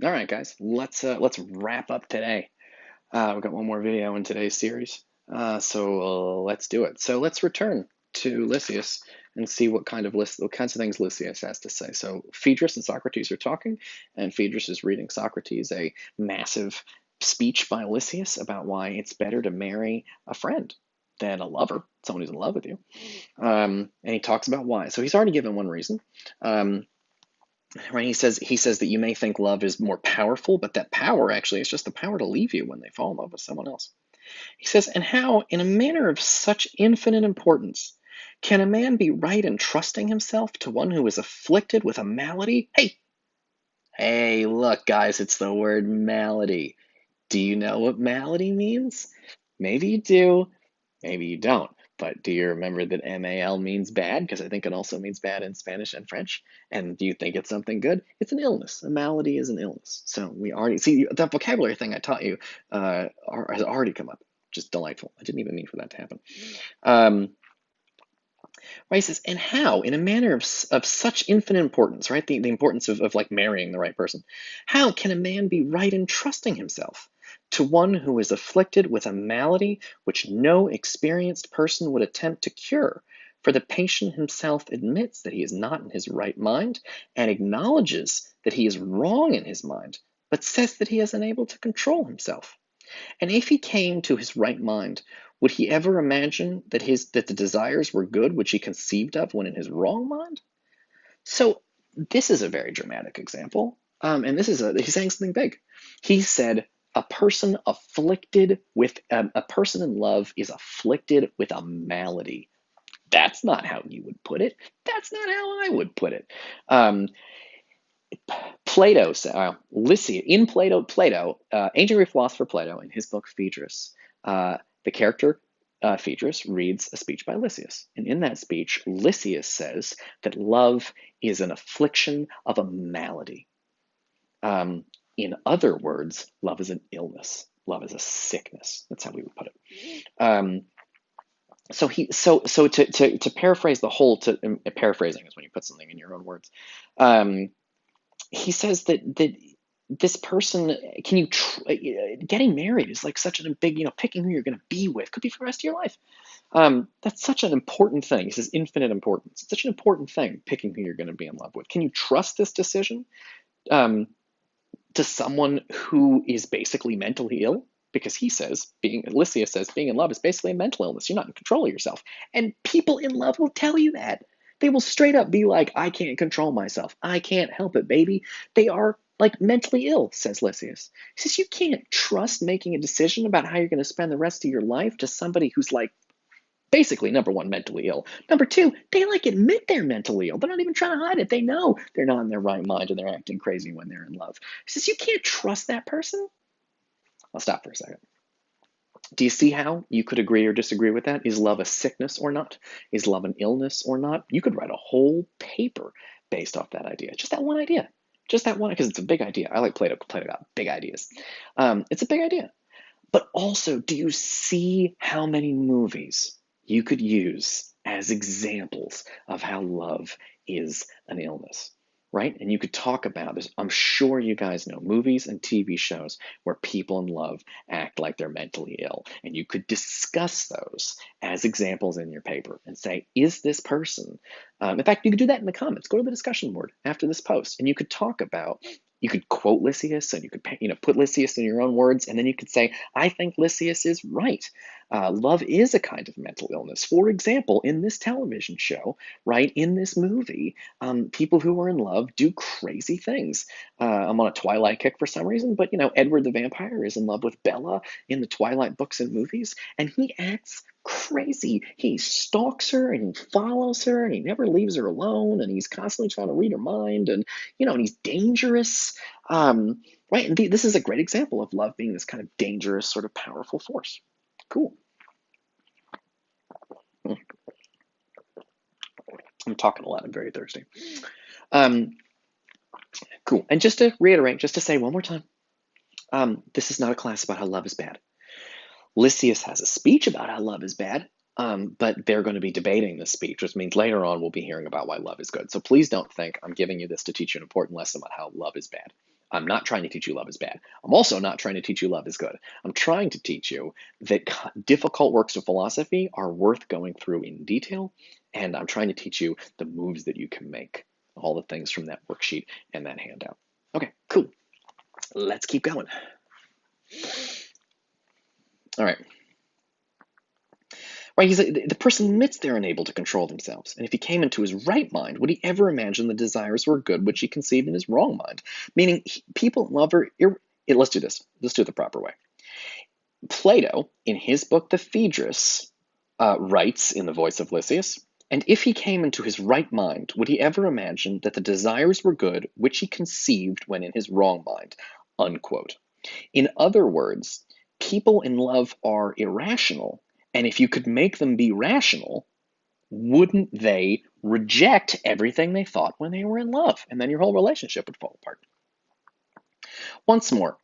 All right, guys, let's wrap up today. We've got one more video in today's series, so let's do it. So let's return to Lysias and see what kinds of things Lysias has to say. So Phaedrus and Socrates are talking, and Phaedrus is reading Socrates a massive speech by Lysias about why it's better to marry a friend than a lover, someone who's in love with you. And he talks about why. So he's already given one reason. Um, right, he says that you may think love is more powerful, but that power actually is just the power to leave you when they fall in love with someone else. He says, and how, in a manner of such infinite importance, can a man be right in trusting himself to one who is afflicted with a malady? Hey, look, guys, it's the word malady. Do you know what malady means? Maybe you do, maybe you don't. But do you remember that MAL means bad? Because I think it also means bad in Spanish and French. And do you think it's something good? It's an illness. A malady is an illness. So we already see that vocabulary thing I taught you has already come up. Just delightful. I didn't even mean for that to happen. Um, right, he says, and how, in a manner of such infinite importance, right? The importance of like marrying the right person. How can a man be right in trusting himself to one who is afflicted with a malady which no experienced person would attempt to cure? For the patient himself admits that he is not in his right mind and acknowledges that he is wrong in his mind, but says that he is unable to control himself. And if he came to his right mind, would he ever imagine that the desires were good which he conceived of when in his wrong mind? So this is a very dramatic example, and he's saying something big. He said a person afflicted with a person in love is afflicted with a malady. That's not how you would put it. That's not how I would put it. Um, Plato, Lysias, in Plato, ancient Greek philosopher Plato, in his book Phaedrus, the character Phaedrus reads a speech by Lysias. And in that speech, Lysias says that love is an affliction of a malady. In other words, love is an illness. Love is a sickness. That's how we would put it. To paraphrase the whole, paraphrasing is when you put something in your own words. He says that this person getting married is like such a big, picking who you're going to be with could be for the rest of your life. That's such an important thing. He says infinite importance. It's such an important thing, picking who you're going to be in love with. Can you trust this decision um, to someone who is basically mentally ill? Because Lysias says being in love is basically a mental illness. You're not in control of yourself. And people in love will tell you that. They will straight up be like, I can't control myself. I can't help it, baby. They are like mentally ill, says Lysias. He says you can't trust making a decision about how you're going to spend the rest of your life to somebody who's like basically, number one, mentally ill. Number two, they like admit they're mentally ill. They're not even trying to hide it. They know they're not in their right mind and they're acting crazy when they're in love. He says you can't trust that person. I'll stop for a second. Do you see how you could agree or disagree with that? Is love a sickness or not? Is love an illness or not? You could write a whole paper based off that idea. Just that one idea. Just that one, because it's a big idea. I like Plato. Plato got big ideas. It's a big idea. But also, do you see how many movies you could use as examples of how love is an illness? Right? And you could talk about this. I'm sure you guys know movies and TV shows where people in love act like they're mentally ill. And you could discuss those as examples in your paper and say, is this person? In fact, you could do that in the comments. Go to the discussion board after this post and you could talk about you could quote Lysias and you could put Lysias in your own words, and then you could say, I think Lysias is right. Love is a kind of mental illness. For example, in this television show, right, in this movie, people who are in love do crazy things. I'm on a Twilight kick for some reason, but Edward the vampire is in love with Bella in the Twilight books and movies, and he acts crazy. He stalks her and he follows her and he never leaves her alone and he's constantly trying to read her mind and and he's dangerous. Right, and this is a great example of love being this kind of dangerous, sort of powerful force. Cool. I'm talking a lot. I'm very thirsty. Um, cool. And just to reiterate, just to say one more time, this is not a class about how love is bad. Lysias has a speech about how love is bad, but they're going to be debating this speech, which means later on we'll be hearing about why love is good. So please don't think I'm giving you this to teach you an important lesson about how love is bad. I'm not trying to teach you love is bad. I'm also not trying to teach you love is good. I'm trying to teach you that difficult works of philosophy are worth going through in detail, and I'm trying to teach you the moves that you can make, all the things from that worksheet and that handout. Okay, cool. Let's keep going. All right. Right, the person admits they're unable to control themselves, and if he came into his right mind, would he ever imagine the desires were good which he conceived in his wrong mind? Meaning, people love her. Let's do this. Let's do it the proper way. Plato, in his book The Phaedrus, writes in the voice of Lysias, and if he came into his right mind, would he ever imagine that the desires were good which he conceived when in his wrong mind? Unquote. In other words, people in love are irrational, and if you could make them be rational, wouldn't they reject everything they thought when they were in love? And then your whole relationship would fall apart. Once more.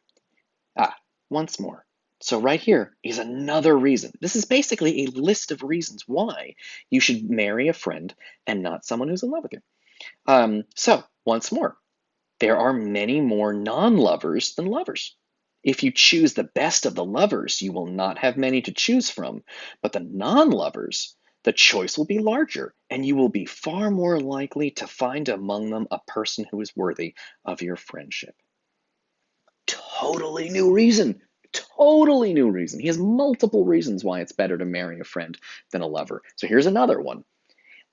Once more. So right here is another reason. This is basically a list of reasons why you should marry a friend and not someone who's in love with you. So once more, there are many more non-lovers than lovers. If you choose the best of the lovers, you will not have many to choose from, but the non-lovers, the choice will be larger, and you will be far more likely to find among them a person who is worthy of your friendship. Totally new reason. Totally new reason. He has multiple reasons why it's better to marry a friend than a lover. So here's another one.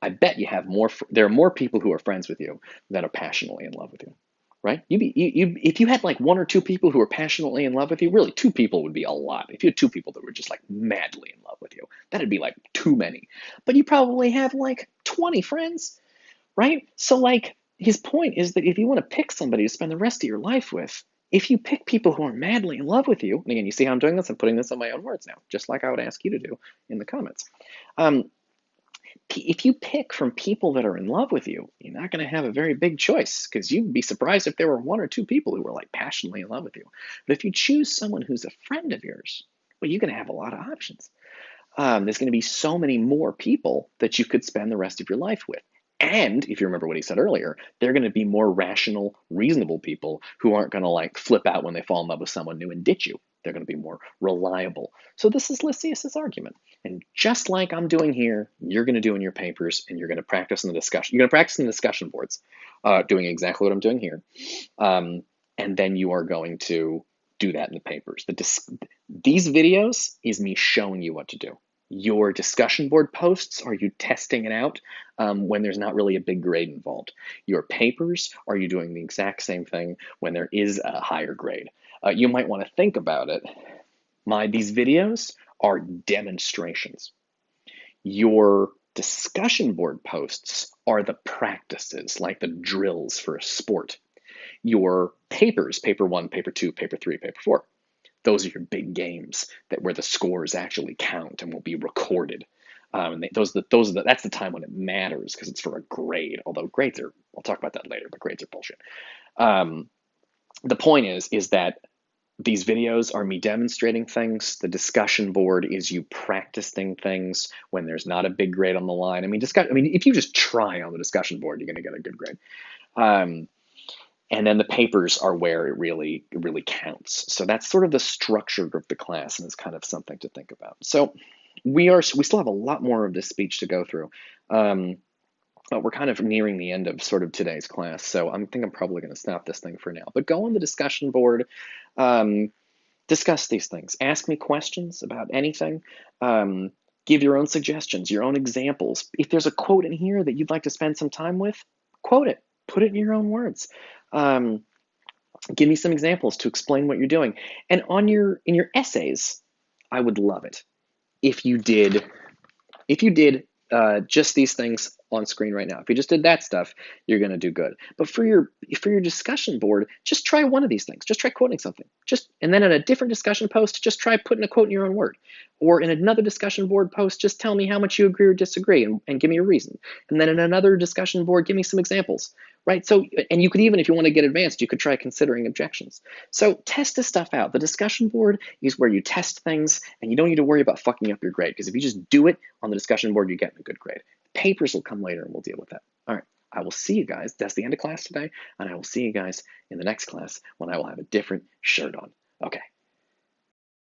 I bet you have there are more people who are friends with you that are passionately in love with you, right? If you had like one or two people who are passionately in love with you, really two people would be a lot. If you had two people that were just like madly in love with you, that'd be like too many. But you probably have like 20 friends, right? So like his point is that if you want to pick somebody to spend the rest of your life with, if you pick people who are madly in love with you, and again, you see how I'm doing this? I'm putting this in my own words now, just like I would ask you to do in the comments. If you pick from people that are in love with you, you're not going to have a very big choice because you'd be surprised if there were one or two people who were like passionately in love with you. But if you choose someone who's a friend of yours, well, you're going to have a lot of options. There's going to be so many more people that you could spend the rest of your life with. And if you remember what he said earlier, they're going to be more rational, reasonable people who aren't going to like flip out when they fall in love with someone new and ditch you. They're going to be more reliable. So this is Lysias's argument. And just like I'm doing here, you're going to do in your papers, and you're going to practice in the discussion. You're going to practice in the discussion boards, doing exactly what I'm doing here. And then you are going to do that in the papers. These videos is me showing you what to do. Your discussion board posts are you testing it out when there's not really a big grade involved. Your papers are you doing the exact same thing when there is a higher grade. You might want to think about it. These videos are demonstrations. Your discussion board posts are the practices, like the drills for a sport. Your papers, paper 1, paper 2, paper 3, paper 4, those are your big games where the scores actually count and will be recorded. And that's the time when it matters because it's for a grade. Although grades are, I'll talk about that later, but grades are bullshit. The point is that these videos are me demonstrating things. The discussion board is you practicing things when there's not a big grade on the line. I mean, if you just try on the discussion board, you're going to get a good grade. And then the papers are where it really counts. So that's sort of the structure of the class, and it's kind of something to think about. So we still have a lot more of this speech to go through. But we're kind of nearing the end of sort of today's class, so I think I'm probably going to stop this thing for now. But go on the discussion board, discuss these things. Ask me questions about anything. Give your own suggestions, your own examples. If there's a quote in here that you'd like to spend some time with, quote it. Put it in your own words. Give me some examples to explain what you're doing. And in your essays, I would love it if you did just these things on screen right now. If you just did that stuff, you're going to do good. But for your discussion board, just try one of these things. Just try quoting something. And then in a different discussion post, just try putting a quote in your own word. Or in another discussion board post, just tell me how much you agree or disagree and give me a reason. And then in another discussion board, give me some examples, right? So, and you could even, if you want to get advanced, you could try considering objections. So test this stuff out. The discussion board is where you test things, and you don't need to worry about fucking up your grade, because if you just do it on the discussion board, you get a good grade. Papers will come later, and we'll deal with that. All right. I will see you guys. That's the end of class today, and I will see you guys in the next class when I will have a different shirt on. Okay.